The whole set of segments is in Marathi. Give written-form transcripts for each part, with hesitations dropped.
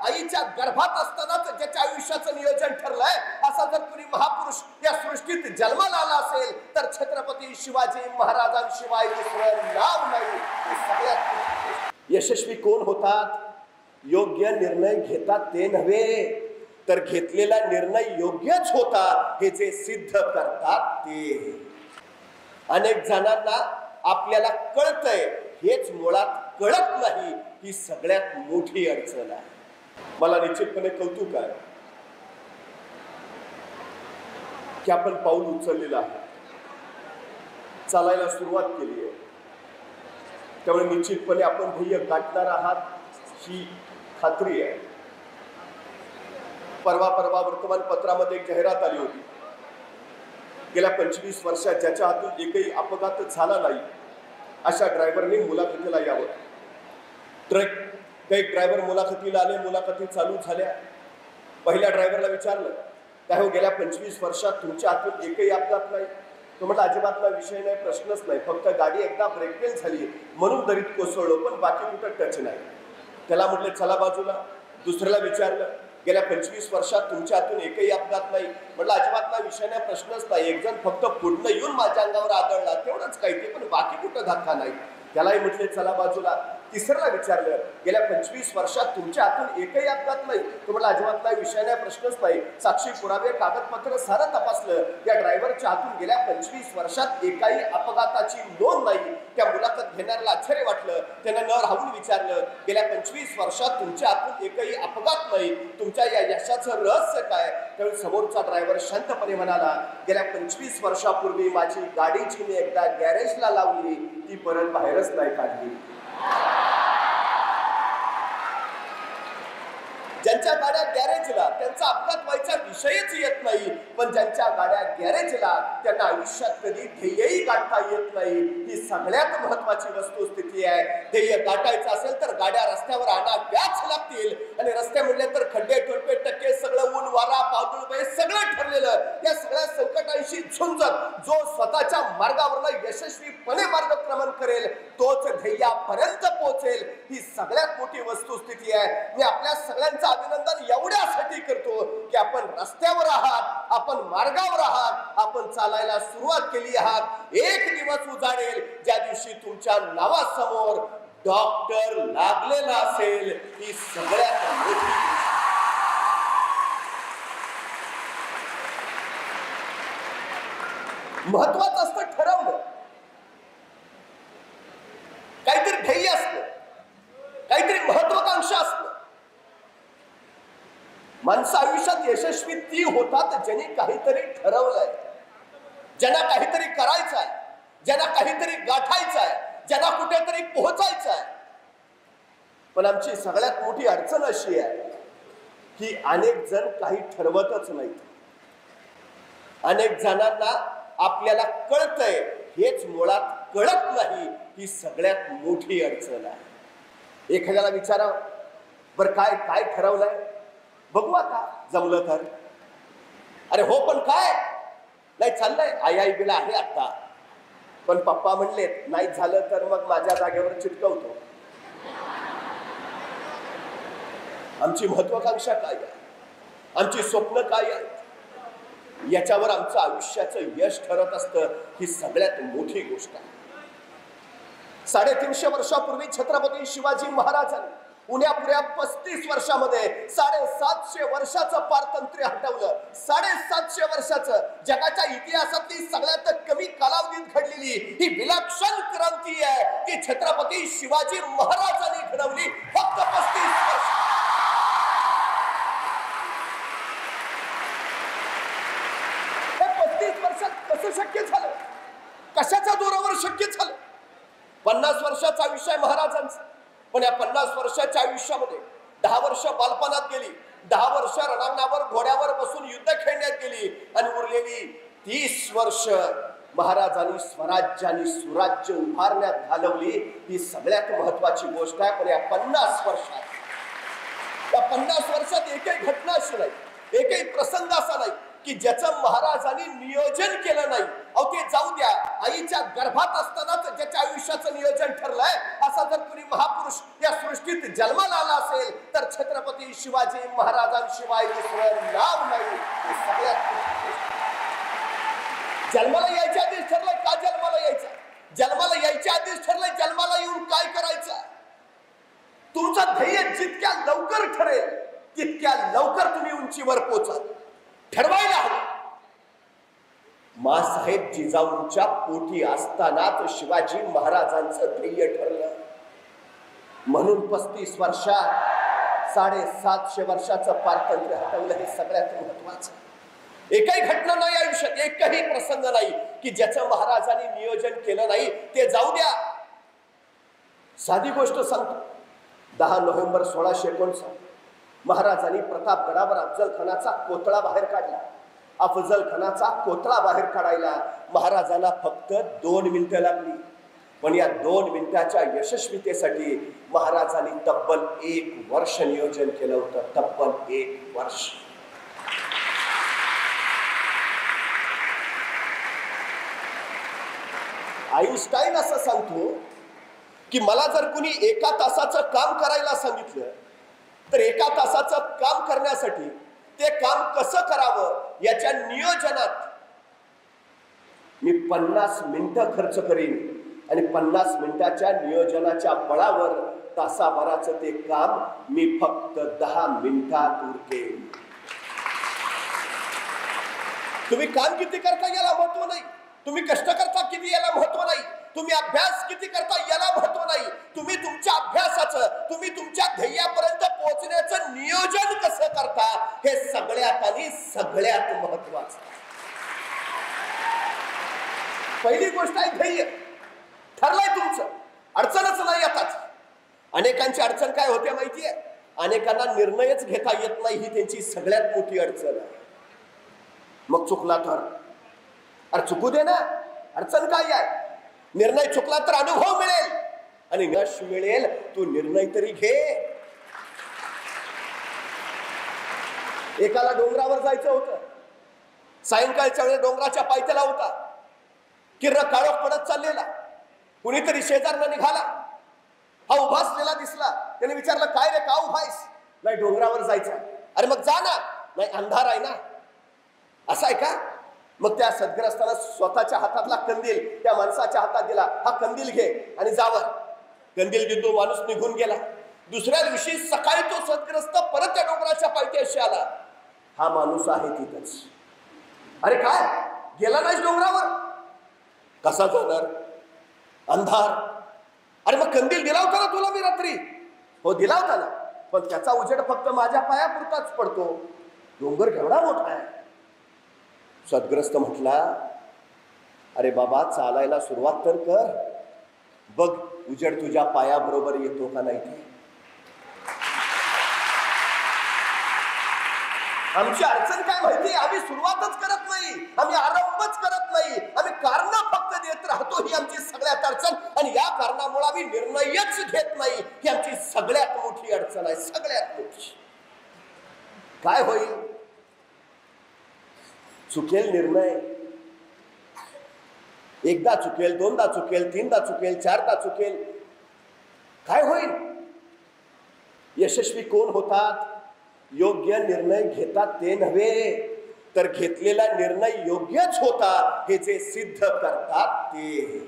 आईच्या गर्भात असतानाच ज्याच्या आयुष्याचं नियोजन ठरलंय असा जर कुणी महापुरुष या सृष्टीत जन्माला आला असेल तर छत्रपती शिवाजी महाराजांशिवाय दुसरं नाव नाही. सगळ्यात यशस्वी कोण होतात? योग्य निर्णय घेतात ते नव्हे, तर घेतलेला निर्णय योग्यच होता हे जे सिद्ध करतात ते. अनेक जणांना आपल्याला कळतंय हेच मुळात कळत नाही, ही सगळ्यात मोठी अडचण आहे. मला निश्चितपणे कौतुक आहे की आपण पाऊल उचललेलं आहे, चालायला सुरुवात केली आहे. त्यामुळे निश्चितपणे आपण ध्येय गाठणार आहात ही खात्री आहे. परवा वर्तमानपत्रामध्ये एक जाहिरात आली होती. गेल्या 25 वर्षात ज्याच्या हातून एकही अपघात झाला नाही अशा ड्रायव्हरने मुलाखतीला यावं. एक ड्रायव्हर मुलाखतीला आले, मुलाखती चालू झाल्या. पहिल्या ड्रायव्हरला विचारलं, काय हो गेल्या 25 वर्षात तुमच्या हातून एकही अपघात नाही? तो म्हटलं अजिबातला विषय नाही, प्रश्नच नाही, फक्त गाडी एकदा ब्रेकफेल झाली म्हणून दरीत कोसळलो, पण बाकी कुठं टच नाही. त्याला म्हटलं चला बाजूला. दुसऱ्याला विचारलं, गेल्या 25 वर्षात तुमच्या हातून एकही अपघात नाही? म्हटलं अजिबातला विषय नाही, प्रश्नच नाही, एक जण फक्त पुढनं येऊन माझ्या अंगावर आदळला तेवढंच काही, ते पण बाकी कुठं धक्का नाही. त्यालाही म्हटले चला बाजूला. तिसऱ्याला विचारलं, गेल्या 25 वर्षात तुमच्या हातून एकही अपघात नाही? तो म्हटलं अजिबातला विषय नाही, प्रश्नच नाही, साक्षी पुरावे कागदपत्र सारं तपासलं, या ड्रायव्हरच्या हातून गेल्या 25 वर्षात एकाही अपघाताची नोंद नाही. त्या मुलाखत घेणाऱ्याला आश्चर्य वाटलं. त्यानं न राहून विचारलं, गेल्या 25 वर्षात तुमच्या हातून एकही अपघात नाही, तुमच्या या यशाचं रहस्य काय? त्यावेळी समोरचा ड्रायव्हर शांतपणे म्हणाला, गेल्या 25 वर्षापूर्वी माझी गाडीची मी एकदा गॅरेजला लावली, ती परत बाहेरच नाही काढली. ज्यांच्या गाड्या गॅरेजला त्यांचा अपघात व्हायचा विषयच येत नाही, पण ज्यांच्या गाड्या गॅरेजला त्यांना आयुष्यात कधी ध्येयही गाठता येत नाही, ही सगळ्यात महत्वाची वस्तुस्थिती आहे. ध्येय गाठायचं असेल तर गाड्या रस्त्यावर आणाव्याच लागतील, आणि रस्ते म्हणले तर खड्डे टोलपे टक्के सगळं ऊन वारा पावदळ सगळं ठरलेलं. या सगळ्या संकटांशी झुंजत जो स्वतःच्या मार्गावरला यशस्वीपणे मार्गक्रमण करेल तोच ध्येयापर्यंत पोहोचेल, ही सगळ्यात मोठी वस्तुस्थिती आहे. मी आपल्या सगळ्यांचा अभिनंदन एवढ्यासाठी करतो की आपण रस्त्यावर आहात, आपण मार्गावर आहात, आपण चालायला सुरुवात केली आहात. एक दिवस उजाडेल ज्या दिवशी तुमच्या नावासमोर डॉक्टर लागलेला असेल, ही सगळ्यात मोठी. महत्वाचं असतं ठरवलं, काहीतरी ध्येय असतं, काहीतरी महत्वाकांक्षा असतं. माणसं आयुष्यात यशस्वी ती होतात ज्यांनी काहीतरी ठरवलंय, ज्यांना काहीतरी करायचं आहे, ज्यांना काहीतरी गाठायचं आहे, ज्यांना कुठेतरी पोहोचायचं आहे. पण आमची सगळ्यात मोठी अडचण अशी आहे की अनेक जण काही ठरवतच नाहीत. अनेक जणांना आपल्याला कळतंय हेच मुळात कळत नाही, ही सगळ्यात मोठी अडचण आहे. एखाद्याला विचारा, बरं काय काय ठरवलंय? बघू आता जमलं तर. अरे हो पण काय नाही, चाललंय IIB ला आहे आता, पण पप्पा म्हणले नाही झालं तर मग माझ्या जागेवर चिटकवतो. आमची महत्वाकांक्षा काय आहे, आमची स्वप्न काय आहेत, याच्यावर आमचं आयुष्याचं यश ठरत असतं, ही सगळ्यात मोठी गोष्ट आहे. 350 वर्षापूर्वी छत्रपती शिवाजी महाराजांनी उन्यापुऱ्या 35 वर्षामध्ये 750 वर्षाचं पारतंत्र्य हटवलं. 750 वर्षाचं जगाच्या इतिहासातली सगळ्यात कमी कालावधीत घडलेली ही विलक्षण क्रांती आहे की छत्रपती शिवाजी महाराजांनी घडवली. फक्त 35 वर्ष. हे 35 वर्षात कसं शक्य झालं? कशाच्या जोरावर शक्य झालं? 50 वर्षाचं आयुष्य आहे महाराजांचं, पण या 50 वर्षाच्या आयुष्यामध्ये 10 वर्ष बालपणात गेली, 10 वर्ष रणांगणावर घोड्यावर बसून युद्ध खेळण्यात गेली, आणि उरलेली 30 वर्ष महाराजांनी स्वराज्याने सुराज्य उभारण्यात घालवली. ही सगळ्यात महत्वाची गोष्ट आहे. पण या 50 वर्षात एकही घटना अशी नाही, एकही प्रसंग असा नाही की ज्याचं महाराजांनी नियोजन केलं नाही, अहो ते जाऊ द्या, आईच्या गर्भात असतानाच ज्याच्या आयुष्याचं नियोजन ठरलंय असा जर कुणी महापुरुष या सृष्टीत जन्माला आला असेल तर छत्रपती शिवाजी महाराजांशिवाय दुसरं नाव नाही. सगळ्यात जन्माला यायच्या आधीच ठरलंय का जन्माला यायचं, जन्माला यायच्या आधीच ठरलंय जन्माला येऊन काय करायचं. तुमचं ध्येय जितक्या लवकर ठरेल तितक्या लवकर तुम्ही उंचीवर पोचाल. ठरवायला हवं. माँसाहेब जिजाऊंच्या पोटी असतानाच शिवाजी महाराजांचं ध्येय ठरलं. म्हणून 35 वर्षात 750 वर्षाचं पारतंत्र्य हटवलं. हे सगळ्यात महत्वाचं. एकही घटना नाही आयुष्यात, एकही प्रसंग नाही की ज्याचं महाराजांनी नियोजन केलं नाही. ते जाऊ द्या. साधी गोष्ट सांगतो. 10 नोव्हेंबर 1659 महाराजांनी प्रतापगडावर अफजल खानाचा कोतळा बाहेर काढला. अफजल खानाचा कोतळा बाहेर काढायला महाराजांना फक्त 2 मिनिटं लागली. पण या 2 मिनिटाच्या यशस्वीतेसाठी महाराजांनी तब्बल 1 वर्ष नियोजन केलं होतं. तब्बल 1 वर्ष. आईन्स्टाईन असं सांगतो की मला जर कुणी 1 तासाचं काम करायला सांगितलं तर 1 तासाचं काम करण्यासाठी ते काम कसं करावं याच्या नियोजनात मी 50 मिनिटं खर्च करीन आणि 50 मिनिटाच्या नियोजनाच्या बळावर तासाभराचं ते काम मी फक्त 10 मिनिटात उरकेन. तुम्ही काम किती करता याला महत्व नाही. तुम्ही कष्ट करता किती याला महत्व नाही. तुम्ही अभ्यास किती करता याला महत्व नाही. तुम्ही तुमच्या अभ्यासाचं, तुम्ही तुमच्या ध्येयापर्यंत पोहोचण्याचं नियोजन कसं करता हे सगळ्यात आणि सगळ्यात महत्वाचं. पहिली गोष्ट आहे ध्येय. ठरलंय तुमचं, अडचणच नाही. आताच अनेकांची अडचण काय होते माहितीये, अनेकांना निर्णयच घेता येत नाही. ही त्यांची सगळ्यात मोठी अडचण आहे. मग चुकला तर अरे चुकू दे ना, अडचण काय आहे. निर्णय चुकला तर अनुभव मिळेल आणि यश मिळेल. तू निर्णय तरी घे. एकाला डोंगरावर जायचं होतं. सायंकाळच्या वेळेस डोंगराच्या पायथ्याला होता. किर्र काळोख पडत चाललेला. कुणीतरी शेजारनं निघाला. हा उभा असलेला दिसला. त्याने विचारलं काय रे, का उभा आहेस. नाही डोंगरावर जायचं. अरे मग जा ना. नाही अंधार आहे ना. असं आहे का. मग त्या सद्ग्रस्ताला स्वतःच्या हातातला कंदील त्या माणसाच्या हातात दिला. हा कंदील घे आणि जावर. कंदील देऊन तो माणूस निघून गेला. दुसऱ्या दिवशी सकाळी तो सद्ग्रस्त परत त्या डोंगराच्या पायथ्याशी आला. हा माणूस आहे तिथंच. अरे काय गेला नाहीस डोंगरावर. कसा जाणार, अंधार. अरे मग कंदील दिला होता ना तुला मी रात्री. हो दिला होता ना, पण त्याचा उजेड फक्त माझ्या पायापुरताच पडतो. डोंगर केवढा मोठा आहे. सद्ग्रस्त म्हटला अरे बाबा चालायला सुरुवात तर कर. बघ उजेड तुझ्या पायाबरोबर येतो का नाही. आमची अडचण काय माहिती, आम्ही सुरुवातच करत नाही. आम्ही आरंभच करत नाही. आम्ही कारण फक्त देत राहतो. ही आमची सगळ्यात अडचण. आणि या कारणामुळे आम्ही निर्णयच घेत नाही. ही आमची सगळ्यात मोठी अडचण आहे. सगळ्यात मोठी. काय होईल. चुकेल निर्णय. एकदा चुकेल, दोनदा चुकेल, तीनदा चुकेल, चारदा चुकेल. काय होईल. यशस्वी कोण होतात. योग्य निर्णय घेतात ते नव्हे तर घेतलेला निर्णय योग्यच होता हे जे सिद्ध करतात ते.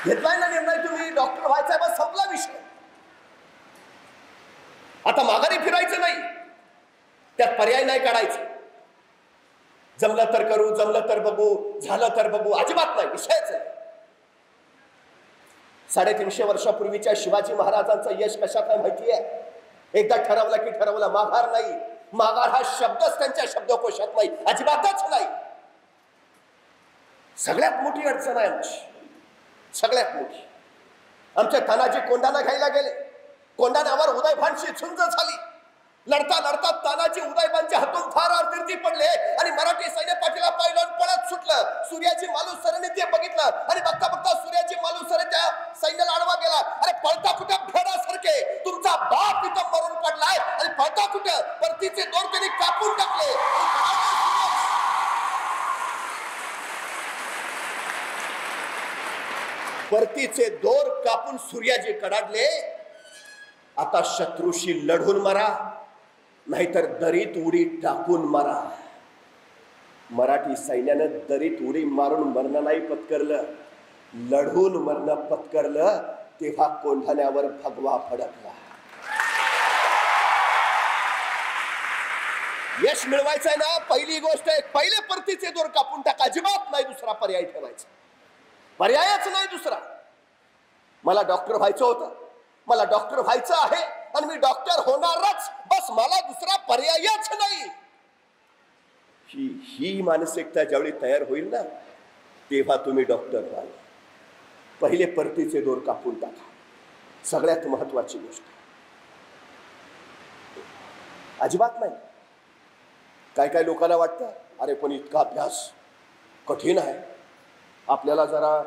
घेतलाय ना निर्णय तुम्ही डॉक्टर व्हायचा, बस संपला विषय. आता माघारी फिरायचं नाही. त्यात पर्याय नाही काढायचं. जमलं तर करू, जमलं तर बघू, झालं तर बघू, अजिबात नाही. विषयच नाही. 350 वर्षापूर्वीच्या शिवाजी महाराजांचं यश कशात आहे माहितीये. एकदा ठरवलं की ठरवलं. माघार नाही. माघार हा शब्दच त्यांच्या शब्दकोशात नाही. अजिबातच नाही. सगळ्यात मोठी अडचण आहे आमची. सगळ्यात मोठी. आमच्या तानाजी कोंढाणा घ्यायला गेले. कोंढाण्यावर उदयभानशी झुंज झाली. लढता लढता तानाजी उदयभानच्या हातून फार आरतीर्थी पडले आणि मराठी सैन्य पाठीला पाय लावून पळत सुटलं. सूर्याजी मालुसरेने ते बघितलं आणि बघता बघता सूर्याजी मालुसरे त्या सैन्याला आडवा गेला. अरे पळता कुठं भेडासारखे. तुमचा बाप इथं मरून पडलाय आणि पळता कुठं. परतीचे दोर त्यांनी कापून टाकले. तापून सूर्याजी कडाडले, आता शत्रूशी लढून मरा, नाहीतर दरीत उडी टाकून मरा. मराठी सैन्यानं दरीत उडी मारून मरण नाही पत्करलं, लढून मरण पत्करलं. तेव्हा कोंढाण्यावर भगवा फडकला. यश मिळवायचंय ना, पहिली गोष्ट आहे, पहिले परतीचे दोर कापून टाका. अजिबात नाही दुसरा पर्याय ठेवायचा, पर्यायच नाही दुसरा. मला डॉक्टर व्हायचं होतं, मला डॉक्टर व्हायचं आहे आणि मी डॉक्टर होणारच, बस, मला दुसरा पर्यायच नाही. ही मानसिकता ज्यावेळी तयार होईल ना, तेव्हा तुम्ही डॉक्टर व्हाल. पहिले परतीचे दोर कापून टाका, सगळ्यात महत्वाची गोष्ट. अजिबात नाही. काय काय लोकांना वाटतं, अरे पण इतका अभ्यास कठीण आहे, आपल्याला जरा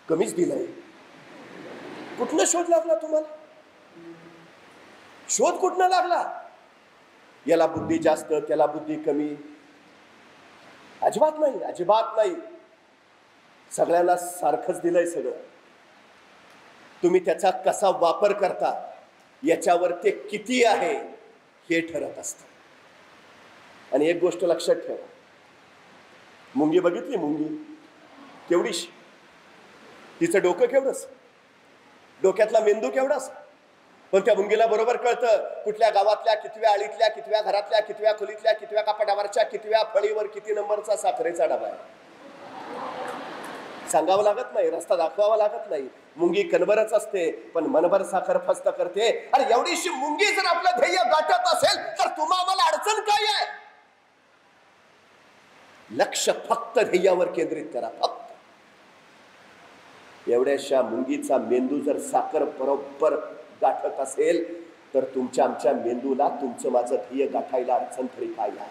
कमीच दिलंय. कुठनं शोध लागला तुम्हाला? शोध कुठनं लागला? याला बुद्धी जास्त, त्याला बुद्धी कमी? अजिबात नाही, अजिबात नाही. सगळ्यांना सारखंच दिलंय सगळं. तुम्ही त्याचा कसा वापर करता याच्यावर ते किती आहे हे ठरत असतं. आणि एक गोष्ट लक्षात ठेवा, मुंगी बघितली, मुंगी केवढीशी, तिचं डोकं केवढंच, डोक्यातला मेंदू केवढाच. पण त्या मुंगीला बरोबर कळतं कुठल्या गावातल्या कितव्या आळीतल्या, कितव्या घरातल्या, कितव्या खोलीतल्या, कितव्या कपाटावरच्या, कितव्या फळीवर किती नंबरचा साखरेचा डबा आहे. सांगावं लागत नाही, रस्ता दाखवावा लागत नाही. मुंगी कणभरच असते, पण मनभर साखर फस्त करते. आणि एवढीशी मुंगी जर आपलं ध्येय गाठत असेल तर तुम्हाला अडचण काय आहे? लक्ष फक्त ध्येयावर केंद्रित करा, फक्त. एवढ्याशा मुंगीचा मेंदू जर साखर बरोबर गाठत असेल तर तुमच्या आमच्या मेंदूला तुमचं माझं ध्येय गाठायला अडचण तरी काय आहे?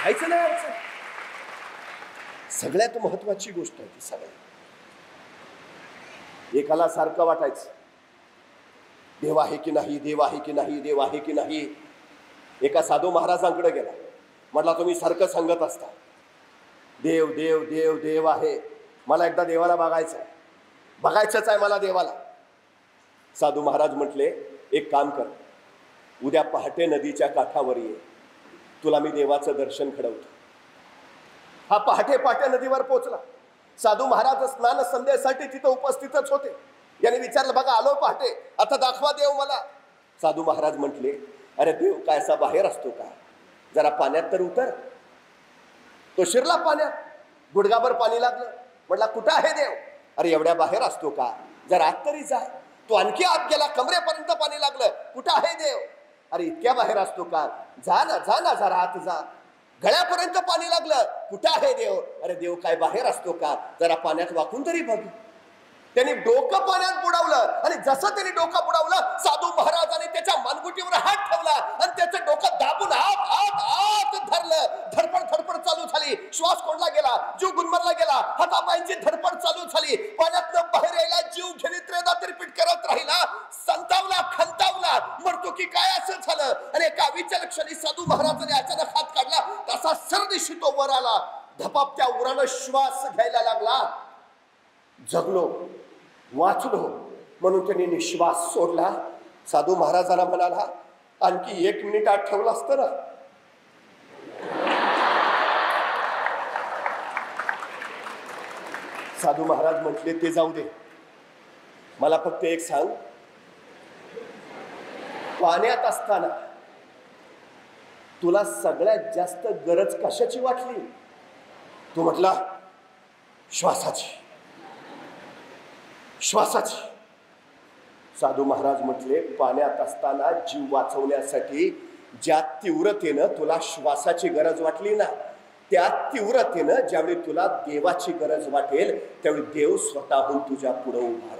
खायचं नाही अडचण. सगळ्यात महत्वाची गोष्ट आहे ती. सगळ्यात एकाला सारखं वाटायचं, देव आहे की नाही, देव आहे की नाही, देव आहे की नाही. एका साधू महाराजांकडे गेला, म्हटला तुम्ही सारखं सांगत असता देव देव देव देव आहे, मला एकदा देवाला बघायचं आहे, बघायचंच आहे मला देवाला. साधू महाराज म्हटले एक काम कर, उद्या पहाटे नदीच्या काठावर ये, तुला मी देवाचं दर्शन घडवतो. हा पहाटे पहाटे नदीवर पोहोचला. साधू महाराज स्नान संध्येसाठी तिथं उपस्थितच होते. याने विचारलं, बघा आलो पहाटे, आता दाखवा देव मला. साधू महाराज म्हटले, अरे देव काय असा बाहेर असतो का, जरा पाण्यात तर उतर. तो शिरला पाण्यात, गुडघाभर पाणी लागलं. म्हटला कुठं आहे देव? अरे एवढ्या बाहेर असतो का, जरा आत तरी जा. तो आणखी आत गेला, कमरेपर्यंत पाणी लागलं. कुठं आहे देव? अरे इतक्या बाहेर असतो का, जा ना जरा आत जा. गळ्यापर्यंत पाणी लागलं. कुठं आहे देव? अरे देव काय बाहेर असतो का, जरा पाण्यात वाकून तरी बघ. त्यांनी डोकं पाण्यात बुडवलं आणि जसं त्यांनी डोकं बुडवलं, साधू महाराजांनी त्याच्या मानगुटीवर हात ठेवला आणि त्याचं डोकं दाबून आत आत आत धरलं. धडपड धडपड चालू झाली, श्वास कोंडला गेला, जीव गुदमरला गेला, हातापायांची धडपड चालू झाली. पाण्यातनं बाहेर यायला जीव घेणे त्रेदा तिरपीट करत राहिला. संतावला, खंतावला, मरतो की काय असं झालं. आणि एका विचलक्षणी साधू महाराजांनी अचानक हात काढला, तसा सरदिशी तो वर आला. धपापत्या उरानं श्वास घ्यायला लागला. जगलो, वाचलो म्हणून त्यांनी निश्वास सोडला. साधू महाराजांना म्हणाला, आणखी 1 मिनिट आत ठेवलं असतं ना. साधू महाराज म्हटले, ते जाऊ दे, मला फक्त एक सांग, पाण्यात असताना तुला सगळ्यात जास्त गरज कशाची वाटली? तू म्हटला श्वासाची, श्वासाची. साधू महाराज म्हटले, पाण्यात असताना जीव वाचवण्यासाठी ज्या तीव्रतेनं तुला श्वासाची गरज वाटली ना, त्या तीव्रतेनं ज्यावेळी तुला देवाची गरज वाटेल त्यावेळी देव स्वतःहून तुझ्या पुढे उभा